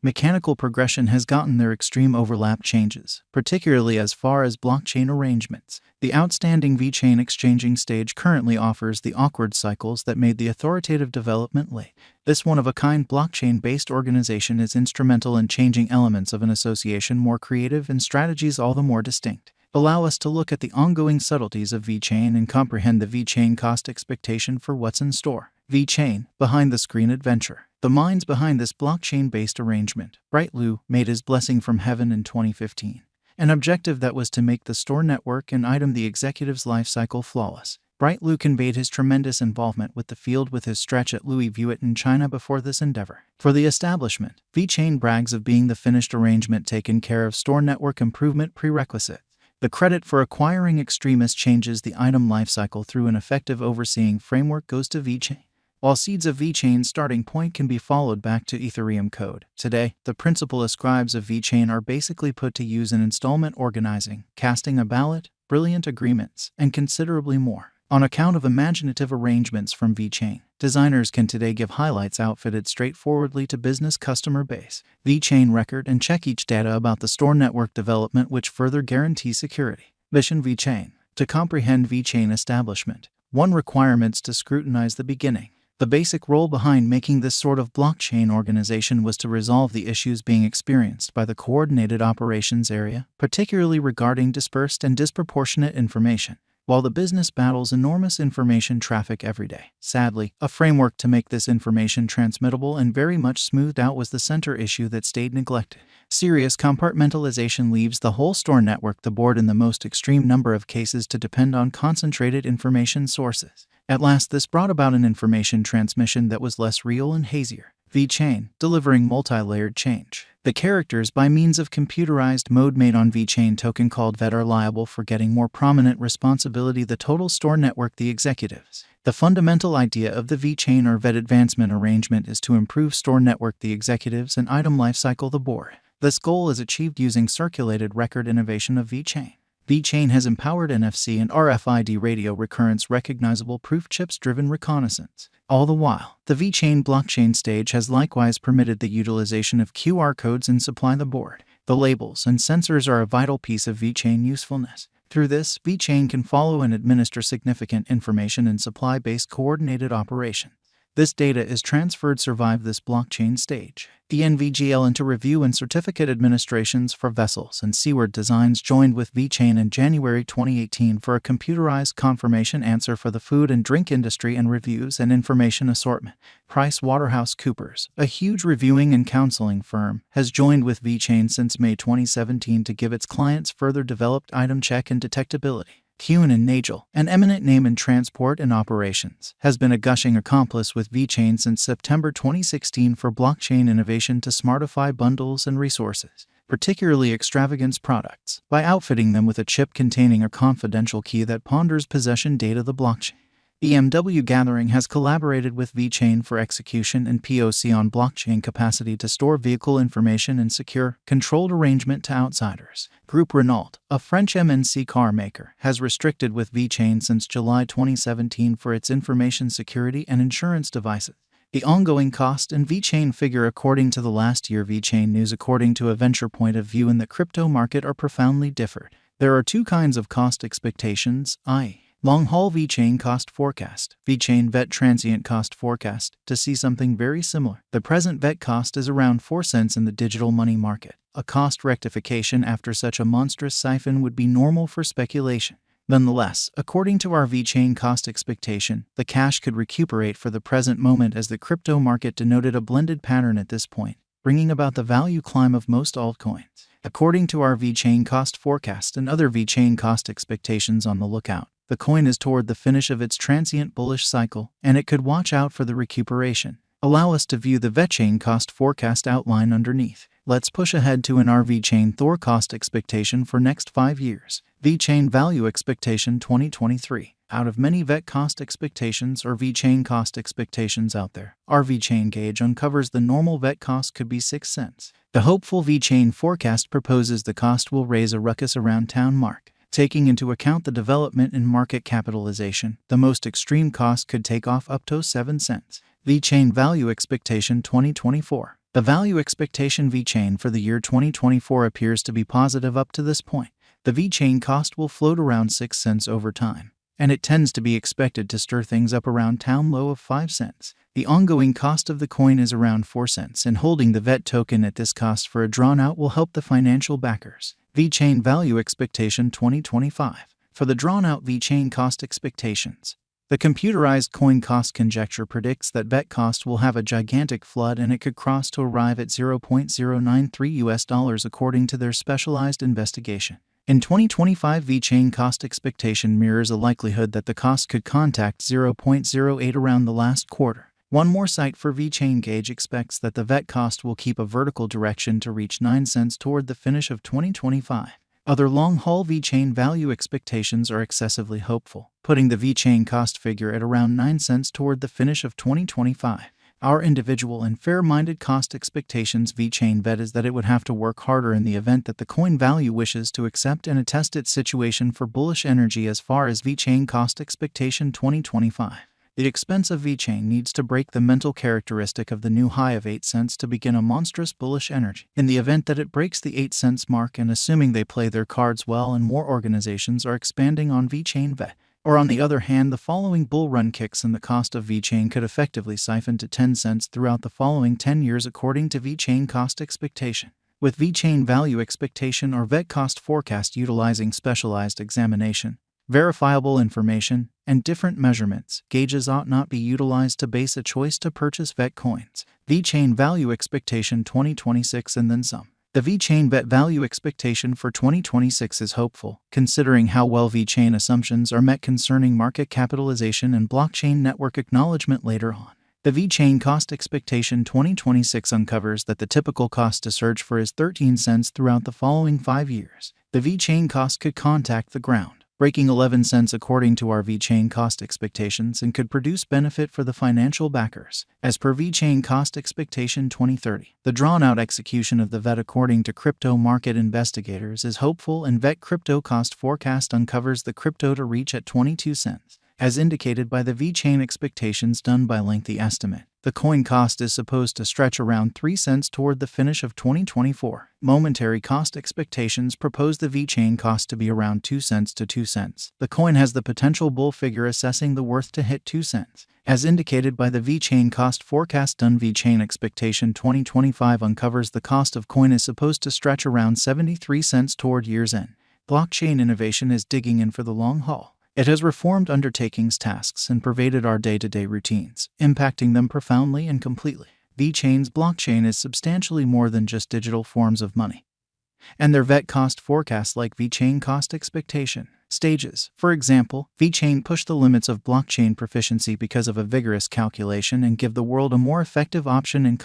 Mechanical progression has gotten their extreme overlap changes, particularly as far as blockchain arrangements. The outstanding Vechain exchanging stage currently offers the awkward cycles that made the authoritative development late. This one-of-a-kind blockchain-based organization is instrumental in changing elements of an association more creative and strategies all the more distinct. Allow us to look at the ongoing subtleties of Vechain and comprehend the Vechain cost expectation for what's in store. Vechain, behind-the-screen adventure. The minds behind this blockchain-based arrangement, Bright made his blessing from heaven in 2015. An objective that was to make the store network and the executive's lifecycle flawless. Bright conveyed his tremendous involvement with the field with his stretch at Louis Vuitton in China before this endeavor. For the establishment, Vechain brags of being the finished arrangement taken care of store network improvement prerequisite. The credit for acquiring extremist changes the item lifecycle through an effective overseeing framework goes to Vechain. While seeds of Vechain's starting point can be followed back to Ethereum code, today, the principal ascribes of Vechain are basically put to use in installment organizing, casting a ballot, brilliant agreements, and considerably more. On account of imaginative arrangements from Vechain, designers can today give highlights outfitted straightforwardly to business customer base. Vechain record and check each data about the store network development which further guarantees security. Mission Vechain. To comprehend Vechain establishment, one requirements to scrutinize the beginning. The basic role behind making this sort of blockchain organization was to resolve the issues being experienced by the coordinated operations area, particularly regarding dispersed and disproportionate information. While the business battles enormous information traffic every day, sadly, a framework to make this information transmittable and very much smoothed out was the center issue that stayed neglected. Serious compartmentalization leaves the whole store network the board in the most extreme number of cases to depend on concentrated information sources. At last this brought about an information transmission that was less real and hazier. Vechain, delivering multi-layered change. The characters by means of computerized mode made on Vechain token called VET are liable for getting more prominent responsibility the total store network the executives. The fundamental idea of the Vechain or VET advancement arrangement is to improve store network the executives and item lifecycle the board. This goal is achieved using circulated record innovation of Vechain. Vechain has empowered NFC and RFID radio recurrence recognizable proof chips driven reconnaissance. All the while, the Vechain blockchain stage has likewise permitted the utilization of QR codes in supply the board. The labels and sensors are a vital piece of Vechain usefulness. Through this, Vechain can follow and administer significant information in supply-based coordinated operation. This data is transferred survive this blockchain stage. The NVGL into review and certificate administrations for vessels and seaward designs joined with Vechain in January 2018 for a computerized confirmation answer for the food and drink industry and reviews and information assortment. PricewaterhouseCoopers, a huge reviewing and counseling firm, has joined with Vechain since May 2017 to give its clients further developed item check and detectability. Kuhn and Nagel, an eminent name in transport and operations, has been a gushing accomplice with Vechain since September 2016 for blockchain innovation to smartify bundles and resources, particularly extravagance products, by outfitting them with a chip containing a confidential key that ponders possession data the blockchain. BMW Gathering has collaborated with Vechain for execution and POC on blockchain capacity to store vehicle information in secure, controlled arrangement to outsiders. Groupe Renault, a French MNC car maker, has restricted with Vechain since July 2017 for its information security and insurance devices. The ongoing cost and Vechain figure according to the last year Vechain news according to a venture point of view in the crypto market are profoundly differed. There are two kinds of cost expectations, i.e. long-haul Vechain cost forecast, Vechain VET transient cost forecast, to see something very similar. The present VET cost is around 4 cents in the digital money market. A cost rectification after such a monstrous siphon would be normal for speculation. Nonetheless, according to our Vechain cost expectation, the cash could recuperate for the present moment as the crypto market denoted a blended pattern at this point, bringing about the value climb of most altcoins. According to our Vechain cost forecast and other Vechain cost expectations on the lookout, the coin is toward the finish of its transient bullish cycle, and it could watch out for the recuperation. Allow us to view the Vechain cost forecast outline underneath. Let's push ahead to an Vechain Thor cost expectation for next 5 years. Vechain value expectation 2023. Out of many VET cost expectations or Vechain cost expectations out there, our Vechain gauge uncovers the normal VET cost could be 6 cents. The hopeful Vechain forecast proposes the cost will raise a ruckus around town mark. Taking into account the development in market capitalization, the most extreme cost could take off up to 7 cents. Vechain value expectation 2024. The value expectation Vechain for the year 2024 appears to be positive up to this point. The Vechain cost will float around 6 cents over time, and it tends to be expected to stir things up around town low of 5 cents. The ongoing cost of the coin is around 4 cents, and holding the VET token at this cost for a drawn-out will help the financial backers. Vechain value expectation 2025. For the drawn-out Vechain cost expectations, the computerized coin cost conjecture predicts that VET cost will have a gigantic flood and it could cross to arrive at $0.093 according to their specialized investigation. In 2025, Vechain cost expectation mirrors a likelihood that the cost could contact 0.08 around the last quarter. One more site for Vechain gauge expects that the VET cost will keep a vertical direction to reach 9 cents toward the finish of 2025. Other long-haul Vechain value expectations are excessively hopeful, putting the Vechain cost figure at around 9 cents toward the finish of 2025. Our individual and fair-minded cost expectations Vechain VET is that it would have to work harder in the event that the coin value wishes to accept and attest its situation for bullish energy as far as Vechain cost expectation 2025. The expense of Vechain needs to break the mental characteristic of the new high of 8 cents to begin a monstrous bullish energy. In the event that it breaks the 8 cents mark, and assuming they play their cards well and more organizations are expanding on Vechain VET, or on the other hand, the following bull run kicks in the cost of Vechain could effectively siphon to 10 cents throughout the following 10 years according to Vechain cost expectation. With Vechain value expectation or VET cost forecast utilizing specialized examination, verifiable information, and different measurements, gauges ought not be utilized to base a choice to purchase VET coins. Vechain value expectation 2026 and then some. The Vechain VET value expectation for 2026 is hopeful, considering how well Vechain assumptions are met concerning market capitalization and blockchain network acknowledgement later on. The Vechain cost expectation 2026 uncovers that the typical cost to search for is 13 cents throughout the following 5 years. The Vechain cost could contact the ground, breaking 11 cents according to our Vechain cost expectations, and could produce benefit for the financial backers. As per Vechain cost expectation 2030, the drawn-out execution of the VET according to crypto market investigators is hopeful, and VET crypto cost forecast uncovers the crypto to reach at 22 cents. As indicated by the Vechain expectations done by Lengthy Estimate, the coin cost is supposed to stretch around 3 cents toward the finish of 2024. Momentary cost expectations propose the Vechain cost to be around 2 cents to 2 cents. The coin has the potential bull figure assessing the worth to hit 2 cents. As indicated by the Vechain cost forecast done, Vechain expectation 2025 uncovers the cost of coin is supposed to stretch around 73 cents toward year's end. Blockchain innovation is digging in for the long haul. It has reformed undertakings tasks and pervaded our day-to-day routines, impacting them profoundly and completely. Vechain's blockchain is substantially more than just digital forms of money, and their VET cost forecasts like Vechain cost expectation stages. For example, Vechain pushed the limits of blockchain proficiency because of a vigorous calculation and give the world a more effective option in